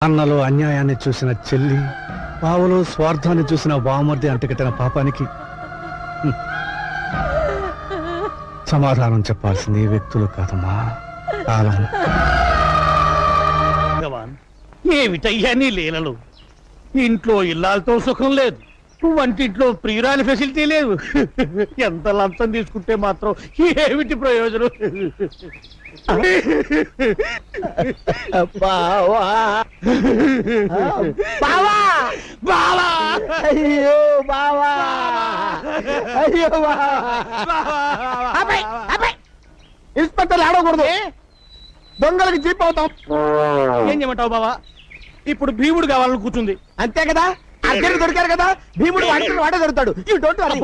అన్నలో అన్యాయాన్ని చూసిన చెల్లి, బావలో స్వార్థాన్ని చూసిన బామర్ది అంటగట్టిన పాపానికి సమాధానం చెప్పాల్సింది ఈ వ్యక్తులు కాదమ్మా, కాలం. భగవాన్, ఏమిటయ్యా నీ లీలలు? ఇంట్లో ఇల్లాలతో సుఖం లేదు, వంటింట్లో ప్రియురాలి ఫెసిలిటీ లేదు. ఎంత లంచం తీసుకుంటే మాత్రం ఏమిటి ప్రయోజనం? బావా బావా బావా! అయ్యో బావా అయ్యో ఇన్స్పెక్టర్ ఆడకూడదు, దొంగలకి జీప్ అవుతాం. ఏం చేయమంటావు బావా? ఇప్పుడు భీముడు కావాలని కూర్చుంది, అంతే కదా. అర్జునుడు దొరికారు కదా, భీముడు వాడే దొరుకుతాడు. You don't worry.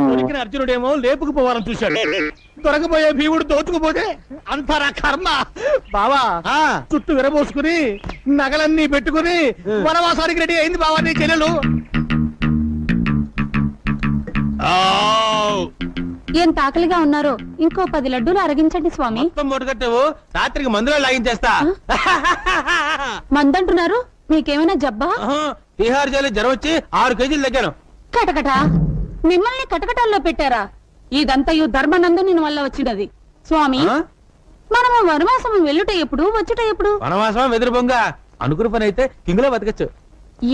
దొరికిన అర్జునుడేమో లేపుకుపోవాలని చూశాడు, దొరకపోయే భీముడు దోచుకుపోతే అంతరా కర్మ. బావా చుట్టూ విరబోసుకుని నగలన్నీ పెట్టుకుని వనవాసానికి రెడీ అయింది బావా నీ చెల్లెలు. ఎంత ఆకలిగా ఉన్నారో, ఇంకో 10 లడ్డూలు అరగించండి స్వామి. కట్టావు, రాత్రికి మందులో లాగించేస్తా. మందంటున్నారు, మీకేమైనా జబ్బా? బీహార్ జైలు జ్వరం వచ్చి 6 కేజీలు తగ్గాను. కటకట, మిమ్మల్ని కటకటాల్లో పెట్టారా? ఇదంతయు ధర్మనందుని వల్ల వచ్చినది స్వామి. మనము వనవాసం వెళ్ళుట ఎప్పుడు, వచ్చుట ఎప్పుడు? వనవాసం వెదురు బొంగ, అనుకున్న పని అయితే కింగులో బతకచ్చు.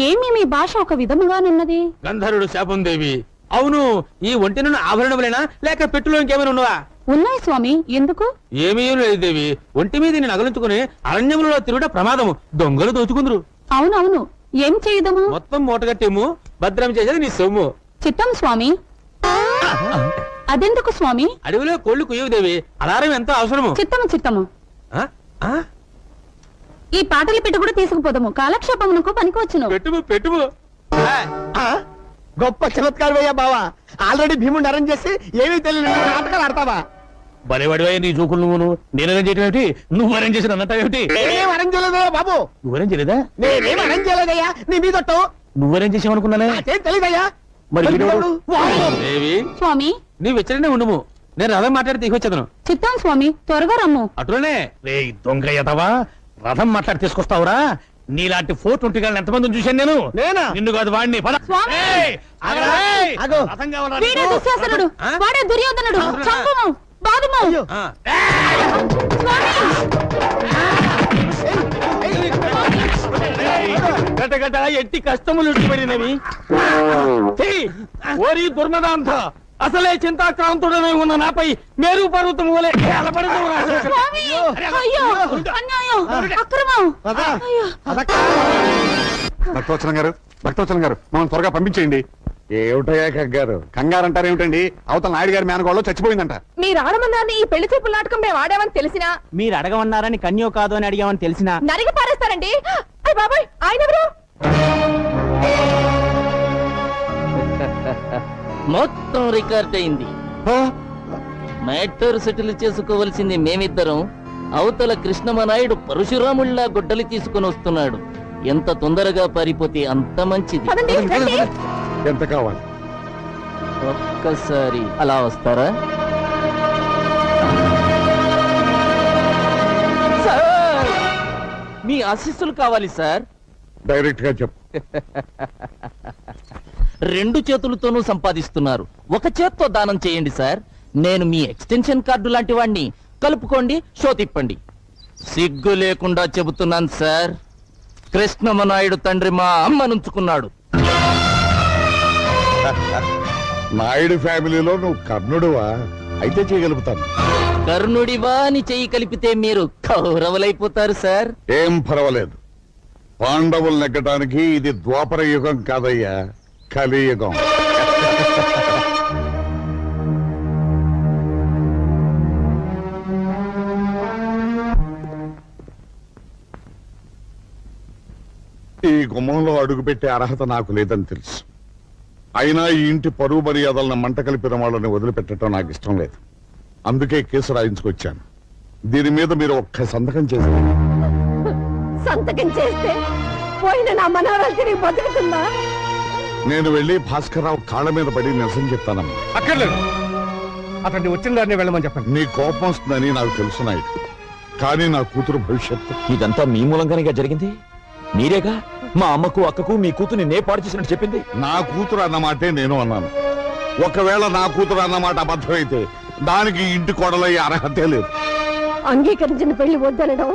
ఏమి మీ భాష ఒక విధముగానున్నది? గంధర్వుడు శాపం దేవి. అవును, ఈ ఒంటినున్న ఆభరణములేనా లేక పెట్టులో ఇంకేమైనా ఉన్నవా? ఉన్నాయి స్వామి. ఎందుకు? ఏమీ లేదు దేవి, ఒంటి మీద నేను నగలుంచుకుని అరణ్యములలో తిరుగుట ప్రమాదము, దొంగలు దోచుకుందరు. అవునవును, ఏం చేయదము? మొత్తం మూటగట్టేము, భద్రం చేసేది నీ సొమ్ము. చిత్తం స్వామి. అదెందుకు స్వామి? అడవిలో కోళ్లు కుయ్యవు దేవి, అలారం ఎంతో అవసరము. చిత్తము చిత్తము. ఆ? ఆ? ఈ పాటలు పెట్టి కూడా తీసుకుపోదాము, కాలక్షేపమునకు పనికొచ్చును. పెట్టుము పెట్టుము. గొప్ప చమత్కారం అయ్యా బావా. ఆల్రెడీ భీముడిని అరేంజ్ చేసి ఏమీ తెలియదు నాటకాలు ఆడతావా? బలివాడివయ్యా నీ చూకులు నువ్వు. నేను అరేంజ్ చేయడం ఏమిటి, నువ్వు అరేంజ్ చేసిన అన్నట్టు. నేనేం అరేంజ్ చేయలేదయ్యా బాబు. నువ్వు అరేంజ్ చేయలేదా? నేనేం అరేంజ్ చేయలేదయ్యా, నీ మీద నువ్వు అరేంజ్ చేసావనుకున్నానే. నాకేం తెలీదయ్యా. మరి వీడెవడు? దేవి, స్వామి నీవు వెచ్చడనే ఉండుము, నేను రథం మాట్లాడి తీసుకొచ్చేదను. చిత్తం స్వామి, త్వరగా రమ్ము. అటునే రే దొంగ యదవా, రథం మాట్లాడి తీసుకొస్తావురా? నీలాంటి 420 ఎంతమందిని చూశాను నేను. నేనా? నిన్ను కాదు వాడిని. పద. స్వామి! ఏయ్, ఆగరా, ఏయ్. ఆగు. రథం కావాలా వీడే నీకు? దుశ్శాసనుడు, ఆ? వాడే దుర్యోధనుడు. చంపుము, బాదుము. ఆ. గటగట ఎట్టి కష్టములు పడినవి. ఓరి దుర్మదాంత, అసలే చింతాక్రాంతుడనే ఉన్న నాపై మేరు పర్వతం వలె స్వామి! అయ్యో, అన్యాయం, అక్రమం. అయ్యో. భక్తవచనం గారు మనం త్వరగా పంపించేయండి. ఏమిటయ్యా కంగారు? కంగారు అంటారేమిటండి? అవతల నాయుడు గారి మేనగోళ్ళు చచ్చిపోయిందంట. మీరు ఆడమన్నారని ఈ పెళ్లి చూపుల నాటకం మేము ఆడామని తెలిసినా, మీరు అడగమన్నారని కన్యో కాదు అని అడిగామని తెలిసినా నరిగి పారేస్తారండి. అయ్య బాబాయ్, ఆయన ఎవరు? మొత్తం రికార్డ్ అయింది. మ్యాటర్ సెటిల్ చేసుకోవలసింది మేమిద్దరం. అవతల కృష్ణమనాయుడు పరశురాముళ్లా గొడ్డలి తీసుకుని వస్తున్నాడు. ఎంత తొందరగా పారిపోతే అంత మంచిది. పదండి, రండి. ఎంత కావాలి? ఒక్కసారి అలా వస్తారా? సార్, మీ ఆశీస్సులు కావాలి సార్. డైరెక్ట్ గా చెప్పు. 2 చేతులతోనూ సంపాదిస్తున్నారు, ఒక చేత్తో దానం చేయండి సార్. నేను మీ ఎక్స్టెన్షన్ కార్డు లాంటి వాణ్ణి. కలుపుకోండి, షో తిప్పండి. సిగ్గు లేకుండా చెబుతున్నాను సార్. కృష్ణమనాయుడు తండ్రి మా అమ్మనుంచుకున్నాడు. నాయుడు ఫ్యామిలీలో నువ్వు కర్ణుడువా? అయితే చేయగలుగుతాను. కర్ణుడివా అని చెయ్యి కలిపితే మీరు కౌరవులైపోతారు సార్. ఏం పర్వాలేదు. పాండవులు నెగ్గడానికి ఇది ద్వాపర యుగం కాదయ్యా, కలియుగం. ఈ గుమ్మంలో అడుగుపెట్టే అర్హత నాకు లేదని తెలుసు. అయినా ఈ ఇంటి పరువు మర్యాదలను మంట కలిపిన వాళ్ళని వదిలిపెట్టడం నాకు ఇష్టం లేదు. అందుకే కేసు రాయించుకొచ్చాను. దీని మీద మీరు ఒక్క సంతకం చేశారు. సంతకం చేస్తే పోయిన నా మనవరాలు తిరిగి బతుకుతుందా? నేను వెళ్ళి భాస్కర్రావు కాళ్ళ మీద పడి నిరసన చెప్తానమ్మా. అక్కర్లేదు, అతన్ని వచ్చిన దాన్ని వెళ్ళమని చెప్పండి. నీ కోపం వస్తుందని నాకు తెలుసు నాయుడు. కానీ నా కూతురు భవిష్యత్తు ఇదంతా మీ మూలంగానే జరిగింది. మీరేగా మా అమ్మకు అక్కకు మీ కూతుర్ని నే పాడు చేసినట్టు చెప్పింది. నా కూతురు అన్నమాటే నేను అన్నాను. ఒకవేళ నా కూతురు అన్నమాట అబద్ధమైతే దానికి ఇంటి కోడలయ్యే అర్హతే లేదు. అంగీకరించిన పెళ్లి వద్దనడం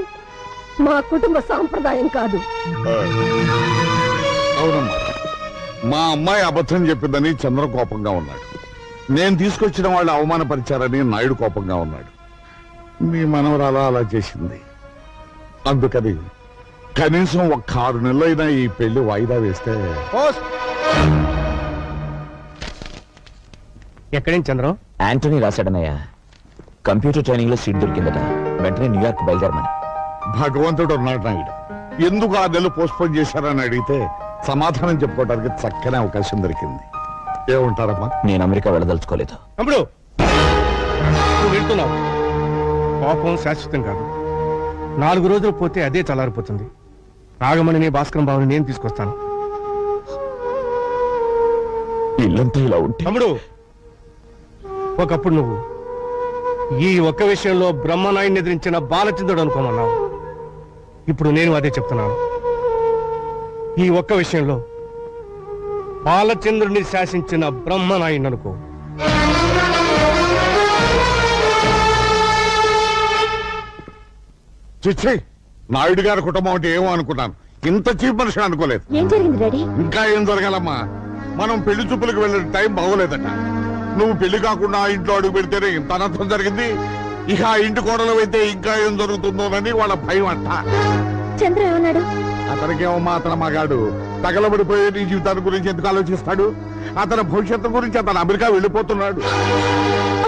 మా కుటుంబ సాంప్రదాయం కాదు. అవునమ్మా, మా అమ్మాయి అబద్ధం చెప్పిందని చంద్ర కోపంగా ఉన్నాడు. నేను తీసుకొచ్చిన వాళ్ళు అవమానపరిచారని నాయుడు కోపంగా ఉన్నాడు. మీ మనవరాలు అలా చేసింది. అందుకని కనీసం ఒక్క 6 నెలలైనా ఈ పెళ్లి వాయిదా వేస్తే. ఎక్కడేం చంద్రం? యాంటనీ రాశాడనయ్య, కంప్యూటర్ ట్రైనింగ్ లో సీట్ దొరికిందట, వెంటనే న్యూయార్క్ బయలుదేరమని. భగవంతుడు ఉన్నాడు నాయుడు. ఎందుకు 6 నెలలు పోస్ట్పోన్ చేశారని అడిగితే సమాధానం చెప్పుకోవడానికి చక్కని అవకాశం దొరికింది. ఏమంటారమ్మా? నేను అమెరికా వెళ్ళదలుచుకోలేదు. తమ్ముడు, నువ్వు వెళ్తున్నావు. కోపం శాశ్వతం కాదు. 4 రోజులు పోతే అదే చల్లారిపోతుంది. రాగమణిని భాస్కరం బాబుని నేను తీసుకొస్తాను. ఇల్లంతా ఇలా ఉంటే తమ్ముడు, ఒకప్పుడు నువ్వు ఈ ఒక్క విషయంలో బ్రహ్మనాయుడిని ఎదిరించిన బాలచంద్రుడు అనుకోమన్నావు. ఇప్పుడు నేను అదే చెప్తున్నాను. ఈ ఒక్క విషయంలో బాలచంద్రుడిని శాసించిన బ్రహ్మనాయుడిని అనుకో. చిచ్చి, నాయుడు గారి కుటుంబం అంటే ఏమో అనుకున్నాను. ఇంత చీప్ మనిషి అనుకోలేదు. ఏం జరిగింది డాడీ? ఇంకా ఏం జరగాలమ్మా? మనం పెళ్లి చూపులకు వెళ్ళే టైం బాగోలేదట. నువ్వు పెళ్లి కాకుండా ఆ ఇంట్లో అడుగు పెడితేనే ఇంత అనర్థం జరిగింది. ఇక ఆ ఇంటి కోడలు అయితే ఇంకా ఏం జరుగుతుందోనని వాళ్ళ భయం అంట. చంద్ర ఏమన్నాడు? అతనికేమమ్మా, అతను మగాడు. తగలబడిపోయే నీ జీవితాన్ని గురించి ఎందుకు ఆలోచిస్తాడు? అతని భవిష్యత్తు గురించి అతను అమెరికా వెళ్ళిపోతున్నాడు.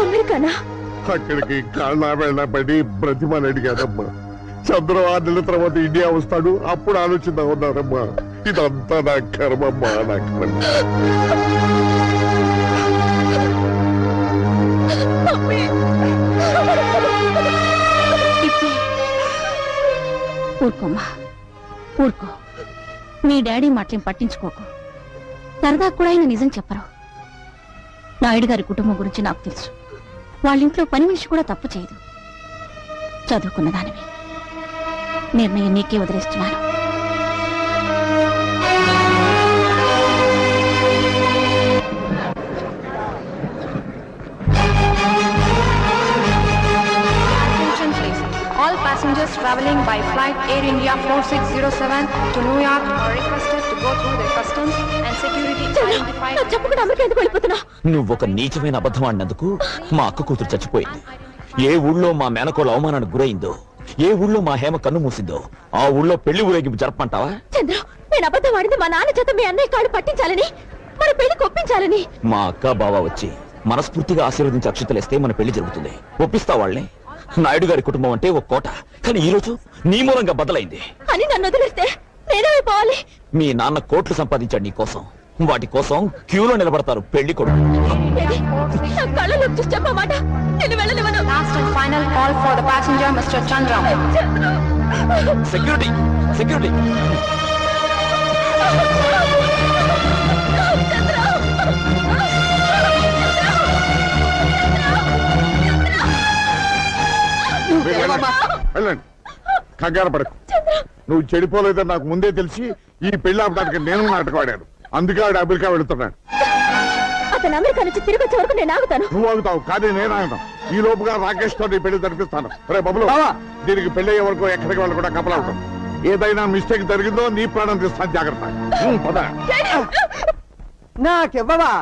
అమెరికానా? అక్కడికి కాళ్ళ వెళ్ళబడి బ్రతిమని అడిగాడమ్మా. చంద్రం 6 నెలల తర్వాత ఇండియా వస్తాడు, అప్పుడు ఆలోచిద్దాం ఉన్నారమ్మా. ఇదంతా నా కర్మమ్మా, నా కర్మ. ఊరుకోమ్మా, ఊరుకో. మీ డాడీ మాటలేం పట్టించుకోకు. సరదా కూడా ఆయన నిజం చెప్పరు. నాయుడు గారి కుటుంబం గురించి నాకు తెలుసు. వాళ్ళ ఇంట్లో పని మనిషి కూడా తప్పు చేయదు. చదువుకున్న దానివి. నిర్ణయం నీకే వదిలేస్తున్నాను. Attention please. All passengers traveling by flight Air India 4607 to New York are requested to go through the customs and security identified. చెప్పకుండా అమెరికా ఎందుకు వెళ్ళిపోతున్నా? నువ్వొక నీచమైన అబద్ధం ఆడినందుకు మా అక్క కూతురు చచ్చిపోయింది. ఏ ఊళ్ళో మా మేనకోళ్ళ అవమానానికి గురైందో, ఏ ఊళ్ళో మా హేమ కన్ను మూసిందో, ఆ ఊళ్ళో పెళ్లి ఊరేగింపు జరపంటావా? చంద్ర, నేను అబద్ధం ఆడింది మా నాన్న చేత మీ అన్నయ్య కాళ్ళు పట్టించాలని, మన పెళ్లి కొప్పించాలని. మా అక్క బావ వచ్చి మనస్ఫూర్తిగా ఆశీర్వదించి అక్షతలేస్తే మన పెళ్లి జరుగుతుంది. ఒప్పిస్తా వాళ్ళని. నాయుడు గారి కుటుంబం అంటే ఒక కోట, కానీ ఈ రోజు నీ మూలంగా బదలైంది అని నన్ను వదిలేస్తే నేనేమైపోవాలి? మీ నాన్న కోట్లు సంపాదించాడు నీ కోసం. వాటి కోసం క్యూలో నిలబడతారు పెళ్లి కొడుకు. నా కళ్ళలో చూసి చెప్పమాట, నేను వెళ్ళనివ్వను. Last and final call for the passenger, Mr. Chandra. Security, security. వెళ్ళండి, కంగారు పడకు. నువ్వు చెడిపోలేదని నాకు ముందే తెలిసి ఈ పెళ్లి ఆపడానికి నేను నాటకం ఆడాను. అందుకే ఆవిడ అమెరికా వెళుతున్నాడు. అతను అమెరికా నుంచి తిరిగి వచ్చే వరకు నేను ఆగుతాను. నువ్వు ఆగుతావు, కానీ నేను ఆగుతాను. ఈ లోపుగా రాకేష్ తో నీ పెళ్లి జరిపిస్తాను. రే బబులు, దీనికి పెళ్లి అయ్యే వరకు ఎక్కడికి వాళ్ళు కూడా కప్పలవుతాం. ఏదైనా మిస్టేక్ జరిగిందో నీ ప్రాణం తీస్తాను, జాగ్రత్త. పద. నాకివ్వవా?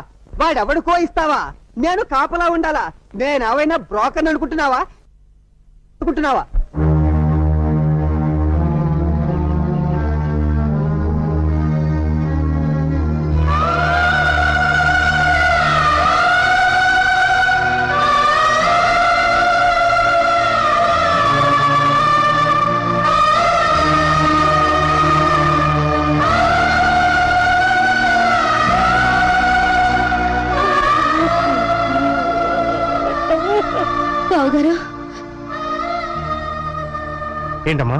వాడెవడుకో ఇస్తావా? నేను కాపలా ఉండాలా? నేను ఏమైనా బ్రోకర్ అనుకుంటున్నావా? బావగారు, ఏంటమ్మా?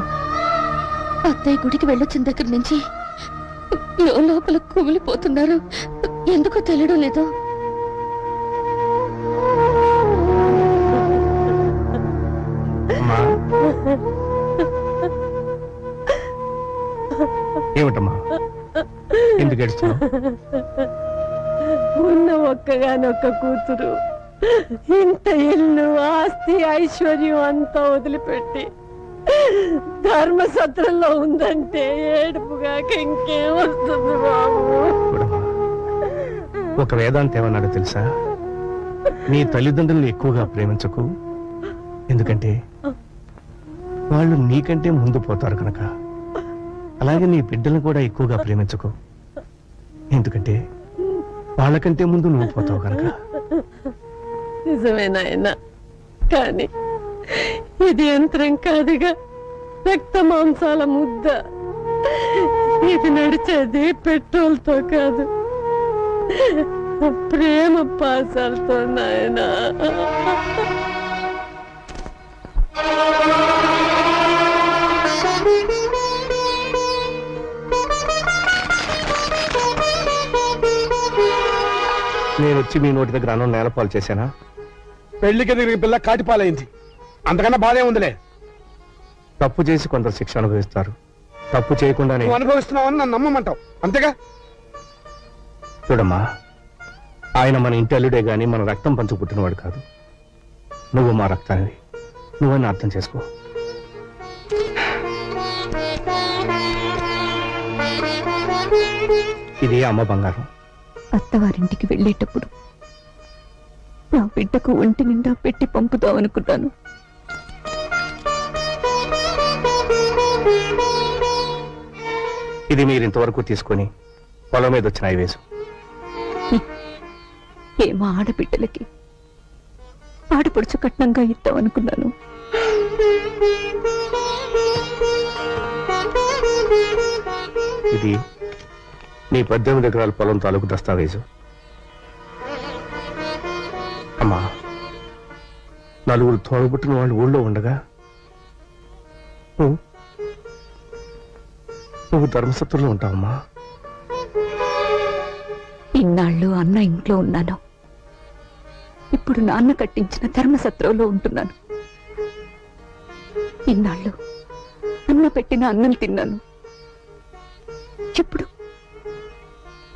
అత్తయ్య గుడికి వెళ్ళొచ్చిన దగ్గర నుంచి లోపల కుమిలిపోతున్నారు. ఎందుకో తెలియడం లేదు. అమ్మా, ఏమిటమ్మా ఎందుకు ఏడుస్తున్నావు? ఉన్న ఒక్కగానొక్క కూతురు ఇంత ఇల్లు ఆస్తి ఐశ్వర్యం అంతా వదిలిపెట్టి ధర్మసత్రంలో ఉందంటే ఏడుపుగాక ఇంకేం వస్తుంది బాబు. చూడమ్మా, ఒక వేదాంత ఏమన్నాడో తెలుసా? నీ తల్లిదండ్రుల్ని ఎక్కువగా ప్రేమించకు, ఎందుకంటే వాళ్ళు నీకంటే ముందు పోతారు కనుక. అలాగే నీ బిడ్డలను కూడా ఎక్కువగా ప్రేమించకు, ఎందుకంటే వాళ్ళకంటే ముందు నువ్వు పోతావు కనుక. నిజమే నాయన, కానీ ఇది యంత్రం కాదుగా, రక్త మాంసాల ముద్ద. ఇది నడిచేది పెట్రోల్ తో కాదు, ప్రేమ పాసాలతో నాయనా. నేను వచ్చి మీ నోటి దగ్గర అన్నం నేలపాలు చేశానా? పెళ్లికి తిరిగి పిల్ల కాటిపాలైంది, అంతకన్నా బాధే ఉందిలే. తప్పు చేసి కొందరు శిక్ష అనుభవిస్తారు, తప్పు చేయకుండానే. నువ్వు అనుభవిస్తున్నావని నన్ను నమ్మమంటావు అంతేగా? చూడమ్మా, ఆయన మన ఇంటి అల్లుడే గాని మన రక్తం పంచు పుట్టినవాడు కాదు. నువ్వు మా రక్తానివి, నువ్వని అర్థం చేసుకో. ఇది అమ్మ బంగారం. అత్తవారింటికి వెళ్ళేటప్పుడు నా బిడ్డకు ఒంటి నిండా పెట్టి పంపుదాం అనుకున్నాను. ఇది మీరు ఇంతవరకు తీసుకొని పొలం మీద వచ్చిన వేసు. ఏమా ఆడబిడ్డలకి ఆడపడుచు కట్నంగా ఇద్దాం అనుకున్నాను. ఇది నీ 18 ఎకరాల పొలం తాలూకు దస్తావేజు. అమ్మా, నలుగురు తోడబుట్టిన వాళ్ళు ఊళ్ళో ఉండగా నువ్వు ధర్మసత్రంలో ఉంటావమ్మా. ఇన్నాళ్ళు అన్న ఇంట్లో ఉన్నాను, ఇప్పుడు నాన్న కట్టించిన ధర్మసత్రంలో ఉంటున్నాను. ఇన్నాళ్ళు అన్న పెట్టిన అన్నం తిన్నాను, ఇప్పుడు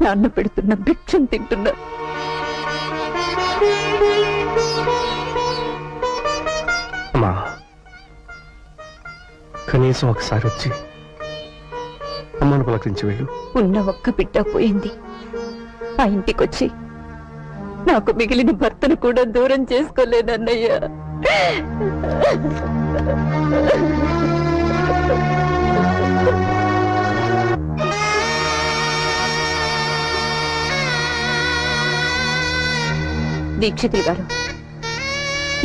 నాన్న పెడుతున్న భిక్షం తింటున్నా. అమ్మా, కనీసం ఒకసారి వచ్చి అమ్మను పలకరించి వెళ్ళు. ఉన్న ఒక్క బిడ్డ పోయింది, ఆ ఇంటికొచ్చి నాకు మిగిలిన భర్తను కూడా దూరం చేసుకోలేదన్నయ్యా. దీక్షితులు గారు,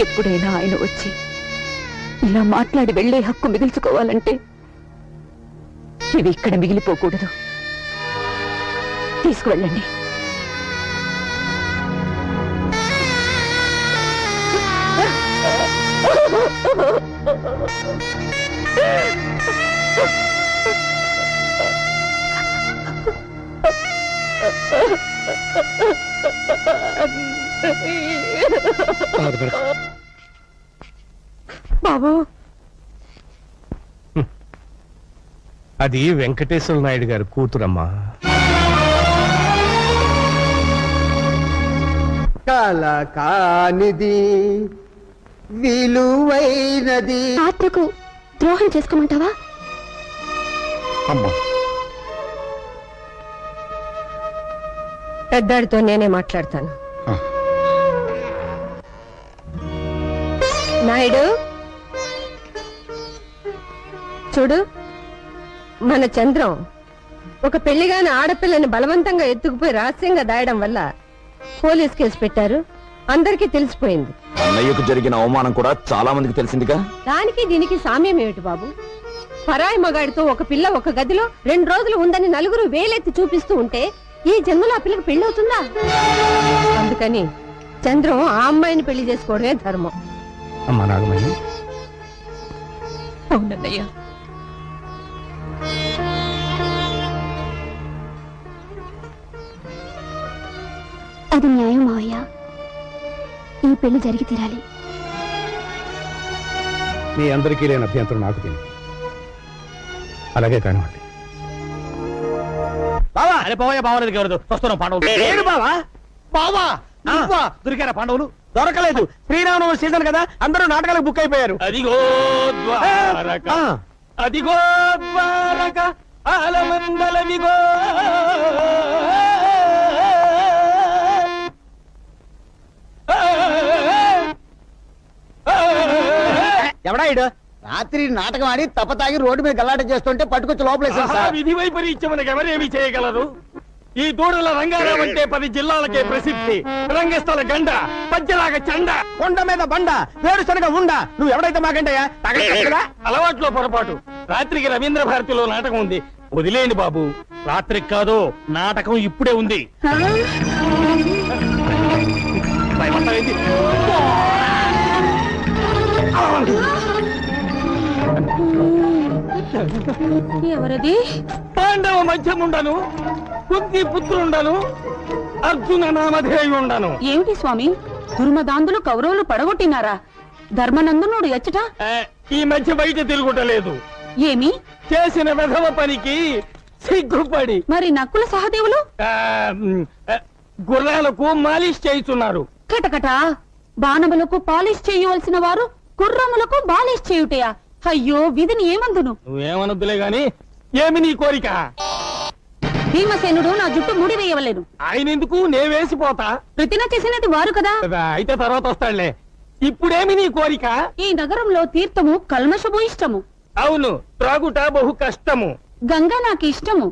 ఎప్పుడైనా ఆయన వచ్చి ఇలా మాట్లాడి వెళ్లే హక్కు మిగిల్చుకోవాలంటే ఇవి ఇక్కడ మిగిలిపోకూడదు. తీసుకువెళ్ళండి. బాబు, అది వెంకటేశ్వర నాయుడు గారి కూతురమ్మా. కల కానిది విలువైనది. ఆత్మకు ద్రోహం చేసుకోమంటావా? అమ్మా, పెద్దాడితో నేనే మాట్లాడతాను. ఆ. నాయుడు, చూడు, మన చంద్రం ఒక పెళ్లిగాని ఆడపిల్లని బలవంతంగా ఎత్తుకుపోయి రహస్యంగా దాయడం వల్ల పోలీస్ కేసు పెట్టారు, అందరికీ తెలిసిపోయింది. అన్నయ్యకు జరిగిన అవమానం కూడా చాలా మందికి తెలిసిందిగా. దానికి దీనికి సామ్యం ఏమిటి బాబు? పరాయి మగాడితో ఒక పిల్ల ఒక గదిలో 2 రోజులు ఉందని నలుగురు వేలెత్తి చూపిస్తూ ఉంటే ఈ జన్మలో ఆ పిల్లకి పెళ్ళవుతుందా? అందుకని చంద్రం ఆ అమ్మాయిని పెళ్లి చేసుకోవడమే ధర్మం. అమ్మా నాగమణి, అవునన్నయ్య, అది న్యాయం మావయ్య, ఈ పెళ్లి జరిగి తీరాలి. మీ అందరికీ లేని అభ్యంతరం నాకు తెలియదు. అలాగే కానివ్వండి. బావా అరే బావయ్య బావలేదు ఎవరు వస్తున్నాం పాండవులు ఏడు బావా బావా నువ్వా? దొరికారా పాండవులు? దొరకలేదు శ్రీరామనవమి సీజన్ కదా అందరూ నాటకాలకు బుక్ అయిపోయారు. అదిగో ద్వారక అదిగో ద్వారక ఆలమందలవిగో ఎవడా ఇడు రాత్రి నాటకం ఆడి తప్పతాగి రోడ్డు మీద గల్లాట చేస్తుంటే పట్టుకొచ్చి లోపలేసారు సార్. విధి వైపరీత్యం మనకు ఎవరేమి చేయగలరు? ఈ దూడల రంగారావు అంటే 10 జిల్లాలకే ప్రసిద్ధి. రంగస్థల గండ పద్యలాగా చండ కొండ మీద బండ వేరుశనగ ఉండ నువ్వు ఎవడైతే మాకంటయ్యా అలవాట్లో పొరపాటు. రాత్రికి రవీంద్ర భారతిలో నాటకం ఉంది, వదిలేండి బాబు. రాత్రికి కాదు, నాటకం ఇప్పుడే ఉంది. భయపడతావేంటి? ఎవరది? పాండవ మధ్యముండను, కుంతి పుత్రుండను, అర్జున నామధేయం ఉండను. ఏమిటి స్వామి, దుర్మదాంధులు కౌరవులు పడగొట్టినారా? ధర్మనందనుడు ఎచ్చట ఈ మధ్య బయట తిరుగుటలేదు. ఏమి చేసిన వెధవ పనికి సిగ్గుపడి మరి నక్కుల సహదేవులు గుర్రాలకు మాలిష్ చేస్తున్నారు. కటకట బాణములకు పాలిష్ చేయవలసిన వారు గుర్రములకు బాలిష్ చేయుటయా? అయ్యో విధిని ఏమందును? నువ్వేమనొద్దులే గాని ఏమి నీ కోరిక? భీమసేనుడు నా జుట్టు ముడి వేయవలేను. ఆయన ఎందుకు? నే వేసిపోతా. ప్రతిన చేసినది వారు కదా. అయితే తర్వాత వస్తాడులే. ఇప్పుడేమి నీ కోరిక? ఈ నగరంలో తీర్థము కల్మషము ఇష్టము. అవును, త్రాగుట బహు కష్టము. గంగ నాకు ఇష్టము.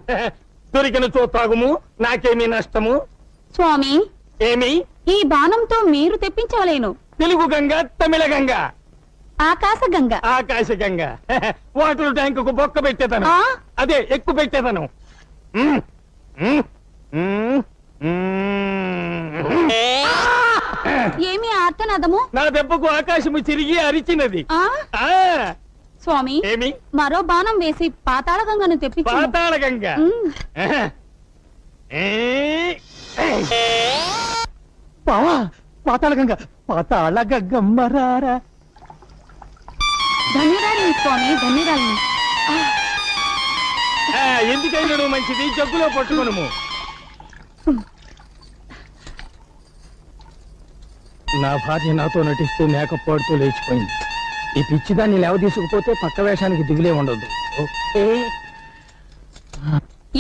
దొరికిన చో త్రాగుము, నాకేమి నష్టము? స్వామి, ఏమి? ఈ బాణంతో మీరు తెప్పించవలేను. తెలుగు గంగ, తమిళ గంగ, ఆకాశ గంగ. ఆకాశ గంగ. వాటర్ ట్యాంకు బొక్క పెట్టేతను, ఆ? అదే ఎక్కువ పెట్టేతను. ఏమి ఆర్తనాదము? నా దెబ్బకు ఆకాశము తిరిగి అరిచినది. ఆ ఆ స్వామి, ఏమి? మరో బాణం వేసి పాతాళ గంగను తెప్పించు. పాతాళ గంగ. బావా, పాతాళ గంగ, పాతాళ గంగమ్మరారా. ధన్యురాలిని స్వామి, ధన్యురాలిని. ఎందుకైనా మంచిది, జగ్గులో పట్టుకొనుము. నా భార్య నాతో నటిస్తూ మేకప్ పాడుతూ లేచిపోయింది. ఈ పిచ్చిదాన్ని లేవ తీసుకుపోతే పక్క వేషానికి దిగులే ఉండదు.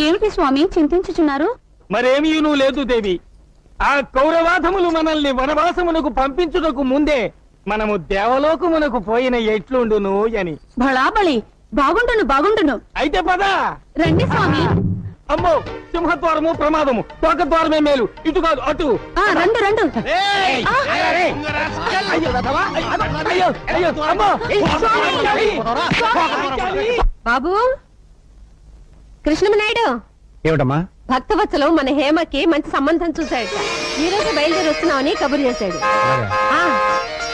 ఏమిటి స్వామి చింతించుచున్నారు? మరేమీ నువ్వు లేదు దేవి. ఆ కౌరవాధములు మనల్ని వనవాసమునకు పంపించుటకు ముందే మనము దేవలోకమునకు పోయిన ఎట్లుండును అని. బళాబళి, బాగుండును బాగుండును. అయితే పదా రండి స్వామి. అమ్మో, సింహద్వారము ప్రమాదము, తోక ద్వారమే మేలు, ఇటు కాదు అటు. రండు రండు. బాబు కృష్ణమనాయుడు, ఏమిటమ్మా? భక్తవత్సలం మన హేమకి మంచి సంబంధం చూశాడట. ఈ రోజు బయలుదేరి వస్తున్నామని కబురు చేశాడు. ఆ,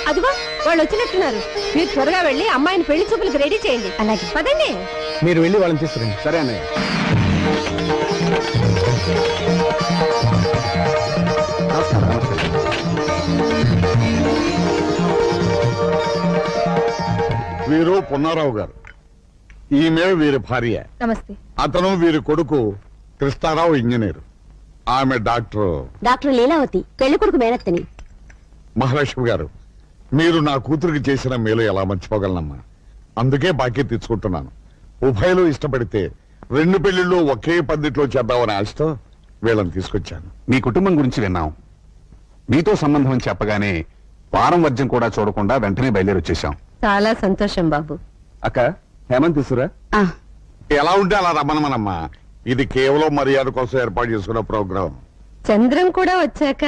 అదిగో వాళ్ళు వచ్చినట్టున్నారు. మీరు త్వరగా వెళ్ళి అమ్మాయిని పెళ్లి చూపులకు రెడీ చేయండి. అలాగే పదండి. మీరు వెళ్ళి వాళ్ళని తీసుకురండి. సరే అన్నయ్య. వీరు పున్నారావు గారు, ఈమె వీరి భార్య. నమస్తే. అతను వీరి కొడుకు కృష్ణారావు, ఇంజనీర్. ఆమె డాక్టర్ లీలావతి, పెళ్లి కొడుకు మేనత్తని. మహాలక్ష్మి గారు, మీరు నా కూతురికి చేసిన మేలు ఎలా మర్చిపోగలనమ్మా? అందుకే బాకీ తెచ్చుకుంటున్నాను. ఉభయలు ఇష్టపడితే 2 పెళ్లిళ్ళు ఒకే పద్ధతిలో చేద్దామనే ఆశతో వీళ్ళని తీసుకొచ్చాను. మీ కుటుంబం గురించి విన్నాం. మీతో సంబంధం అని చెప్పగానే వారం వర్జం కూడా చూడకుండా వెంటనే బయలుదేరి వచ్చేసాం. చాలా సంతోషం బాబు. అక్క, హేమంత్ తీసురా. ఎలా ఉంటే అలా రమ్మనమ్మా. ఇది కేవలం మర్యాద కోసం ఏర్పాటు చేసుకున్న ప్రోగ్రాం. చంద్రం కూడా వచ్చాక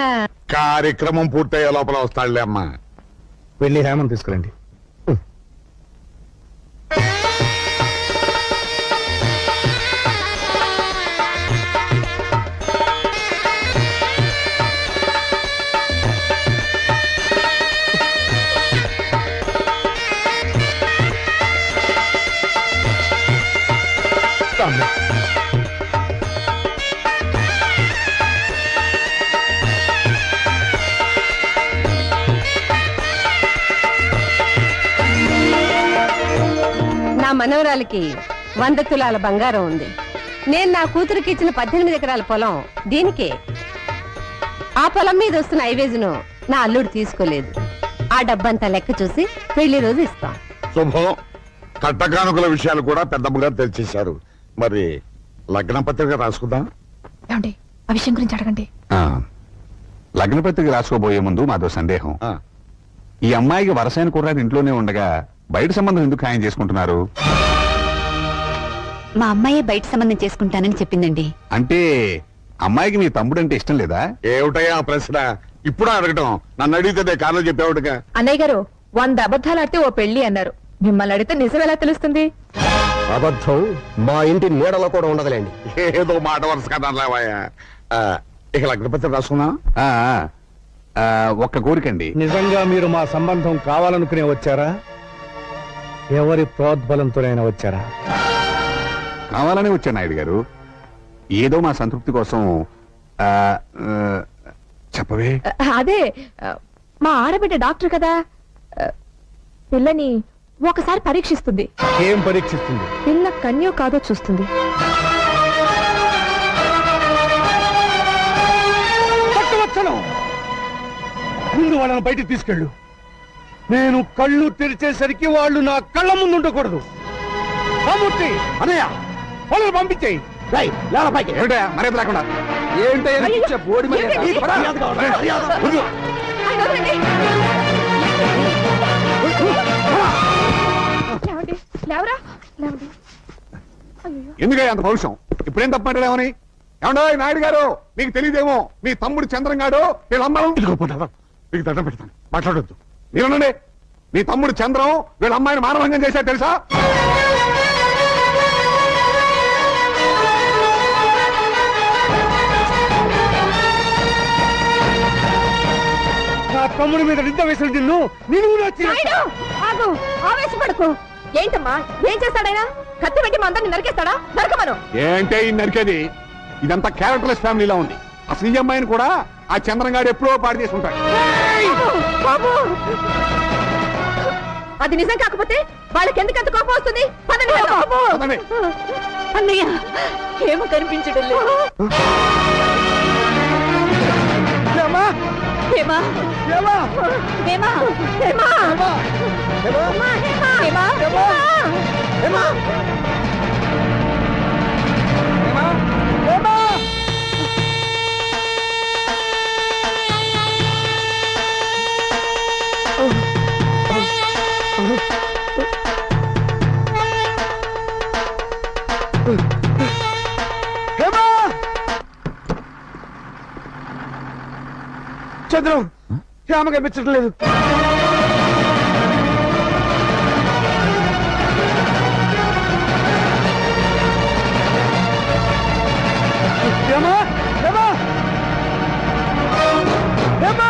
కార్యక్రమం పూర్తయ్యే లోపల వస్తాడులే అమ్మా. వెళ్ళి హేమని తీసుకురండి. నా మనవరాలకి 100 తులాల బంగారం ఉంది. నేను నా కూతురికి ఇచ్చిన 18 ఎకరాల పొలం దీనికే. ఆ పొలం మీద వస్తున్న ఐవేజును నా అల్లుడు తీసుకోలేదు. ఆ డబ్బంతా లెక్క చూసి పెళ్లి రోజు ఇస్తాం. శుభం. కట్టకానుకల విషయాలు కూడా పెద్దమ్మగా తెచ్చేశారు. మరి లగ్న పత్రిక రాసుకుందాం. ఏమండి ఆ విషయం గురించి అడగండి. ఆ, లగ్న పత్రిక రాసుకోబోయే ముందు మాదో సందేహం. ఆ, ఈ అమ్మాయికి వరసైన కుర్రాడు ఇంట్లోనే ఉండగా బయట సంబంధం ఎందుకు ఖాయం చేసుకుంటున్నారు? మా అమ్మాయే బయట సంబంధం చేసుకుంటానని చెప్పిందండి. అంటే అమ్మాయికి మీ తమ్ముడు అంటే ఇష్టం లేదా? ఏమిటయ్యా ఆ ప్రశ్న ఇప్పుడు అడగటం? నన్ను అడిగితే కారణం చెప్పేవాడుగా. అన్నయ్య గారు 100 అబద్ధాలు ఆడితే ఓ పెళ్లి అన్నారు. మిమ్మల్ని అడిగితే నిజం ఎలా తెలుస్తుంది? అబద్ధం మా ఇంటి నీడలో కూడా ఉండదులేండి. ఏదో మాట వరుస కదా లేవయ్యా. ఇక లగ్న పత్రిక రాసుకుందాం. ఆ, ఆ, ఒక్క కోరికండి. నిజంగా మీరు మా సంబంధం కావాలనుకునే వచ్చారా, ఎవరి ప్రోద్బలంతోనైనా వచ్చారా? కావాలనే వచ్చాను నాయుడు గారు. ఏదో మా సంతృప్తి కోసం. ఆ, ఆ, చెప్పవే. అదే మా ఆడబిడ్డ డాక్టర్ కదా, పిల్లని ఒకసారి పరీక్షిస్తుంది. ఏం పరీక్షిస్తుంది? పిల్ల కన్యో కాదో చూస్తుంది. పట్టువచ్చను. ముందు వాళ్ళని బయటికి తీసుకెళ్ళు. నేను కళ్ళు తెరిచేసరికి వాళ్ళు నా కళ్ళ ముందు ఉండకూడదు. రామూర్తి, అన్నయ్య, వాళ్ళని పంపించేయి. ఏమిటా మర్యాద లేకుండా? లేవండి, లేవరా, లేవండి. ఎందుకయ్యా అంత పౌరుషం? ఇప్పుడేం తప్పమాటాడేమని? ఏమండో నాయుడు గారు, మీకు తెలియదేమో, మీ తమ్ముడు చంద్రం గారు వీళ్ళ అమ్మాయి మీకు దండం పెడతాను, మాట్లాడొద్దు. మీరునండి, మీ తమ్ముడు చంద్రం వీళ్ళ అమ్మాయిని మానభంగం చేశారు తెలుసా? నా తమ్ముడి మీద నిద్ద వేసిన నిన్ను నాయుడు, ఆగు, ఆవేశపడకు. ఏంటమ్మా, ఏం చేస్తాడైనా? కత్తి పెట్టి మా అందరిని నరికేస్తాడా? నరకమను. ఏంటే ఈ నరికేది? ఇదంతా క్యారెక్టర్లెస్ ఫ్యామిలీలా ఉంది. అసలు ఈ అమ్మాయిని కూడా ఆ చంద్రం గారు ఎప్పుడో పాడు చేసి ఉంటాడు. బాబు, అది నిజం కాకపోతే వాళ్ళకి ఎందుకంత కోపం వస్తుంది? పదండి వెళ్దాం. పదండి. అన్నయ్య, ఏమో కనిపించడం లేదు. ఏమా? హేమా, ఏమా? హేమా, హేమా, ఏమా? హేమా, హేమా. ఏమా? ఏమా? ఏమా? చంద్రం, హేమ కనిపించడం లేదు. ఏమా? ఏమా? ఏమా?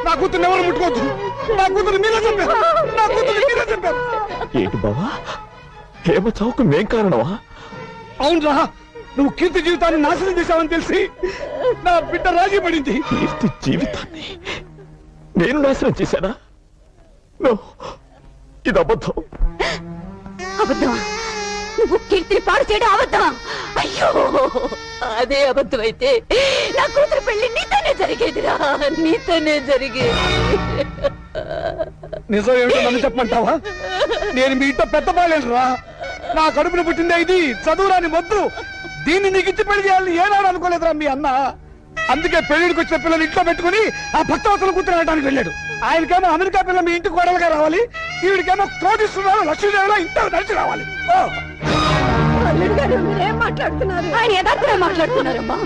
నా కూతురు ఎవరు ముట్టుకోవద్దు. నా కూతురు మీరే చెప్పారు. నా కూతురు మీరే చెప్పారు. ఏంటి బావా, హేమ చౌక మేం కారణమా? అవునరా, నువ్వు కీర్తి జీవితాన్ని నాశనం చేశావని తెలిసి నా బిడ్డ రాజీ పడింది. కీర్తి జీవితాన్ని నేను నాశనం చేశానా? నో, ఇది అబద్ధం. అబద్ధమా? నువ్వు కీర్తిని పాడు చేయడం అబద్ధమా? అయ్యో, అదే అబద్ధం అయితే నా కూతురు పెళ్లి నీతోనే జరిగేదిరా, నీతోనే జరిగేది. నిజం ఏమిటో నన్ను చెప్పమంటావా? నేను మీ ఇంట్లో పెద్ద బాలేనురా. నా కడుపున పుట్టిందే ఇది. చదువురాని మొద్దు దీన్ని నీకు ఇచ్చి పెళ్లి చేయాలని ఏనాడు అనుకోలేదురా మీ అన్న. అందుకే పెళ్లిడికి వచ్చిన పిల్లలు ఇంట్లో పెట్టుకుని ఆ భక్తవతలు కూర్చోడానికి వెళ్ళాడు. ఆయనకేమో అమెరికా పిల్ల మీ ఇంటికి కోడలుగా రావాలి, ఈవిడికేమో కోటిస్తున్నారు లక్ష్మీదేవిలో ఇంట్లో నడిచి రావాలి. అల్లుడు గారు మీరేం మాట్లాడుతున్నారు? ఆయన యథార్థమే మాట్లాడుతున్నారమ్మా.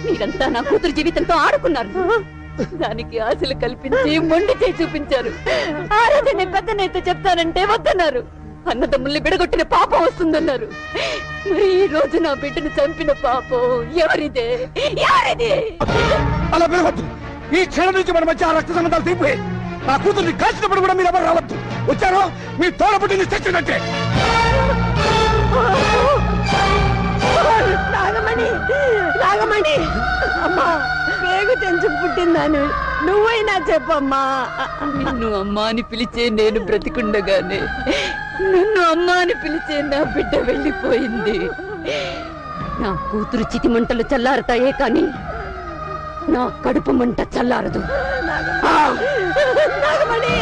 మీరంతా నా కూతురు జీవితంతో ఆడుకున్నారు. దానికి ఆశలు కల్పించి మొండి చేయి చూపించారు. ఆ రోజు నేను పెద్ద నేత చెప్తానంటే వద్దన్నారు. అన్నదమ్ముల్ని విడగొట్టిన పాపం వస్తుందన్నారు. మరి ఈ రోజు నా బిడ్డను చంపిన పాపం ఎవరిదే? ఎవరిది? అలా పిలవద్దు. ఈ క్షణం నుంచి మన మధ్య ఆ రక్త సంబంధాలు తీపోయి నా కూతుర్ని కాల్చినప్పుడు కూడా మీరు ఎవరు రావద్దు. వచ్చారో మీ తోడబుట్టిని చచ్చినట్టే. నాగమణి, నాగమణి, అమ్మా పేగు తెంచు పుట్టిందాను నువ్వైనా చెప్పమ్మా. నిన్ను అమ్మా అని పిలిచే నేను బ్రతికుండగానే నిన్ను అమ్మా అని పిలిచే నా బిడ్డ వెళ్ళిపోయింది. నా కూతురు చితి మంటలు చల్లారుతాయే కాని నా కడుపు మంట చల్లారదు. నాగమణి,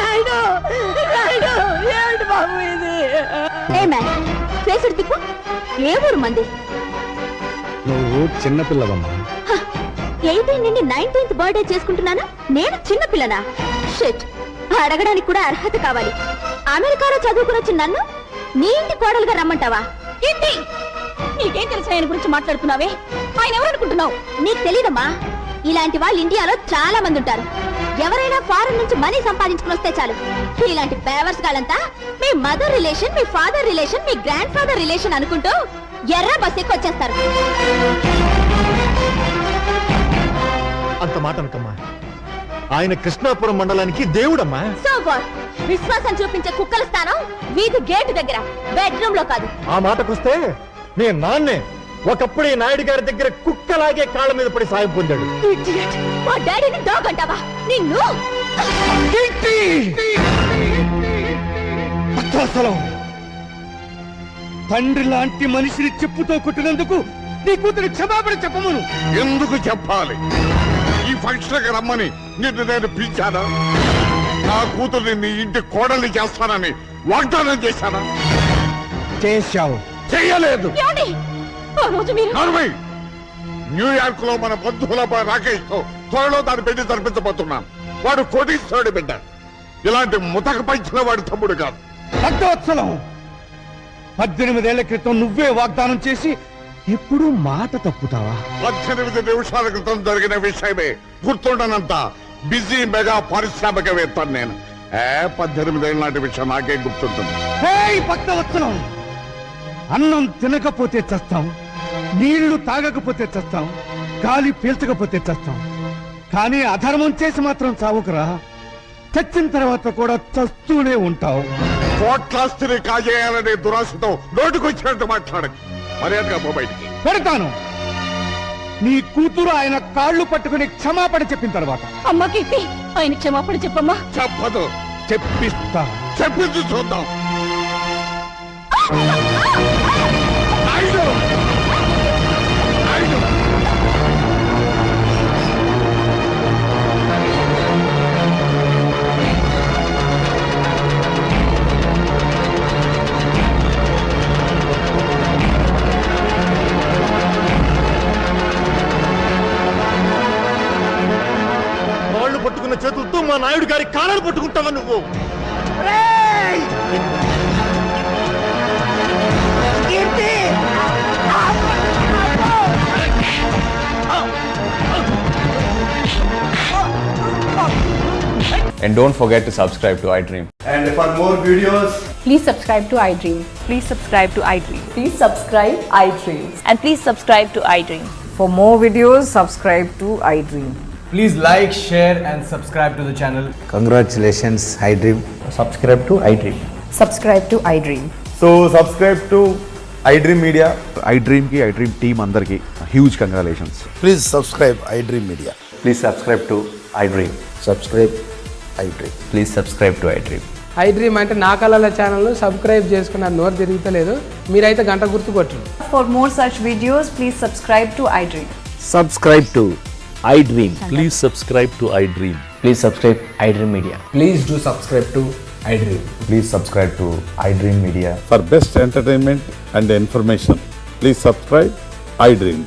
నాయుడు, నాయుడు, ఏమిటి బాబు ఇది? తిప్పు. ఏ ఊరు మంది? నువ్వు చిన్నపిల్లవమ్మా. 18 నుండి 19th బర్త్డే చేసుకుంటున్నాను. నేను చిన్న పిల్లనా? షిట్. అడగడానికి కూడా అర్హత కావాలి. అమెరికాలో చదువుకుని వచ్చిన నన్ను నీ ఇంటి కోడలుగా రమ్మంటావా? ఏంటి నీకేం తెలుసు ఆయన గురించి మాట్లాడుతున్నావే? ఆయన ఎవరనుకుంటున్నావు? నీకు తెలీదమ్మా. ఇలాంటి వాళ్ళు ఇండియాలో చాలా మంది ఉంటారు. ఎవరైనా ఫారెన్ నుంచి మనీ సంపాదించుకుని వస్తే చాలు, ఇలాంటి పేవర్స్ గాలంతా మీ మదర్ రిలేషన్, మీ ఫాదర్ రిలేషన్, మీ గ్రాండ్ ఫాదర్ రిలేషన్ అనుకుంటూ ఎర్ర బస్ ఎక్కి వచ్చేస్తారు. అంత మాట అనకమ్మా. ఆయన కృష్ణాపురం మండలానికి దేవుడమ్మా. So what? విశ్వాసం చూపించే కుక్కల స్థానం వీధి గేటు దగ్గర, బెడ్రూమ్ లో కాదు. ఆ మాటకొస్తే నీ నాన్నే ఒకప్పుడు ఈ నాయుడు గారి దగ్గర కుక్కలాగే కాళ్ళ మీద పడి సాయం పొందాడు. Idiot. మా డాడీని డాగ్ అంటావా? నిన్ను తండ్రి లాంటి మనిషిని చెప్పుతో కొట్టినందుకు నీ కూతురు క్షమాపణ చెప్పమను. ఎందుకు చెప్పాలి? ఈ ఫంక్షన్ రమ్మని నిన్ను నేను పిలిచానా? నా కూతుర్ని నీ ఇంటి కోడల్ని చేస్తానని వాగ్దానం చేశానా? చేశావు. చెయ్యలేదు. ఏమండి? ఆ రోజు మీరు నార్మల్ న్యూయార్క్ లో మన బంధువుల రాకేష్ తో త్వరలో దాని పెళ్లి జరిపించబోతున్నాను. వాడు కోటీశ్వరుడి బిడ్డ. ఇలాంటి ముతక పంచిన వాడి తమ్ముడు కాదు. భక్తవత్సలం, 18 ఏళ్ల క్రితం నువ్వే వాగ్దానం చేసి ఎప్పుడు మాట తప్పుతావా? 18 నిమిషాల క్రితం జరిగిన విషయమే గుర్తుండనంత బిజీ మెగా పారిశ్రామికవేత్త నేను. 18 ఏళ్ళ నాటి విషయం నాకే గుర్తుంటుంది. భక్తవత్సలం, అన్నం తినకపోతే చస్తాం, నీళ్లు తాగకపోతే చస్తాం, గాలి పీల్చకపోతే చస్తాం. కానీ అధర్మం చేసి మాత్రం చావుకురా. చచ్చిన తర్వాత కూడా చస్తూనే ఉంటావు. కోట్లాస్తిని కాజేయాలనే దురాశతో నోటుకొచ్చినట్టు మాట్లాడకు. మర్యాదగా పో బయటికి. పెడతాను. నీ కూతురు ఆయన కాళ్ళు పట్టుకుని క్షమాపణ చెప్పిన తర్వాత. అమ్మ కీర్తి, ఆయన క్షమాపణ చెప్పమ్మా. చెప్పదు. చెప్పిస్తా. చెప్పింది చూద్దాం. నాయుడు! నాయుడు! కాళ్ళు పట్టుకున్న చేతులతో మా నాయుడు గారి కాళ్ళను పట్టుకుంటావా నువ్వు? And don't forget to subscribe to iDream. And for more videos, Please subscribe to iDream. Please subscribe to iDream. Please subscribe iDream. And please subscribe to iDream. For more videos, subscribe to iDream. please like, share and subscribe to the channel. Congratulations, iDream. Subscribe to iDream. Subscribe to iDream. So subscribe to iDream Media. iDream ki iDream team andarki huge congratulations. Please subscribe iDream Media. Please subscribe to iDream. Subscribe iDream. Please subscribe to iDream. iDream అంటే నా కళల channel subscribe చేసుకున్న నోరు తిరుగుతలేదు. మీరైతే గంట గుర్తు కొట్టండి. For more such videos, please subscribe to iDream. Subscribe to iDream. Please subscribe to iDream. Please subscribe iDream Media. Please do subscribe to iDream. Please subscribe to iDream Media. For best entertainment and information, please subscribe iDream.